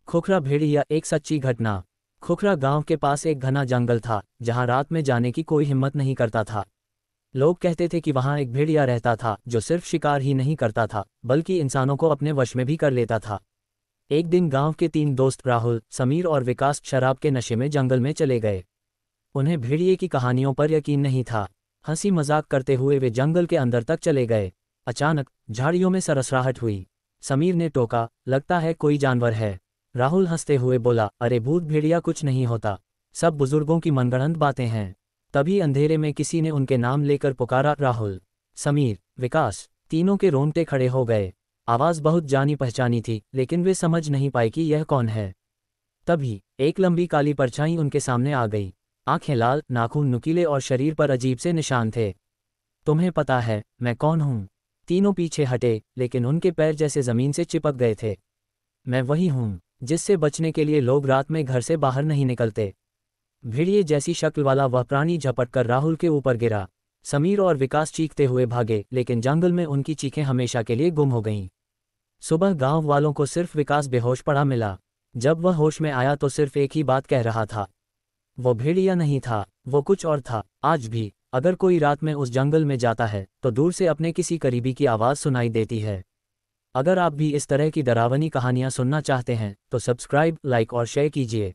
खोखरा भेड़िया। एक सच्ची घटना। खोखरा गांव के पास एक घना जंगल था जहां रात में जाने की कोई हिम्मत नहीं करता था। लोग कहते थे कि वहां एक भेड़िया रहता था जो सिर्फ शिकार ही नहीं करता था बल्कि इंसानों को अपने वश में भी कर लेता था। एक दिन गांव के 3 दोस्त राहुल, समीर और विकास शराब के नशे में जंगल में चले गए। उन्हें भेड़िए की कहानियों पर यकीन नहीं था। हंसी मजाक करते हुए वे जंगल के अंदर तक चले गए। अचानक झाड़ियों में सरसराहट हुई। समीर ने टोका, लगता है कोई जानवर है। राहुल हंसते हुए बोला, अरे भूत भेड़िया कुछ नहीं होता, सब बुजुर्गों की मनगढ़ंत बातें हैं। तभी अंधेरे में किसी ने उनके नाम लेकर पुकारा, राहुल, समीर, विकास। तीनों के रोंगटे खड़े हो गए। आवाज़ बहुत जानी पहचानी थी लेकिन वे समझ नहीं पाए कि यह कौन है। तभी एक लंबी काली परछाई उनके सामने आ गई। आंखें लाल, नाखून नुकीले और शरीर पर अजीब से निशान थे। तुम्हें पता है मैं कौन हूँ? तीनों पीछे हटे लेकिन उनके पैर जैसे जमीन से चिपक गए थे। मैं वही हूँ जिससे बचने के लिए लोग रात में घर से बाहर नहीं निकलते। भेड़िए जैसी शक्ल वाला वह प्राणी झपट कर राहुल के ऊपर गिरा। समीर और विकास चीखते हुए भागे लेकिन जंगल में उनकी चीखें हमेशा के लिए गुम हो गईं। सुबह गांव वालों को सिर्फ विकास बेहोश पड़ा मिला। जब वह होश में आया तो सिर्फ एक ही बात कह रहा था, वो भेड़िया नहीं था, वो कुछ और था। आज भी अगर कोई रात में उस जंगल में जाता है तो दूर से अपने किसी करीबी की आवाज़ सुनाई देती है। अगर आप भी इस तरह की डरावनी कहानियां सुनना चाहते हैं तो सब्सक्राइब, लाइक और शेयर कीजिए।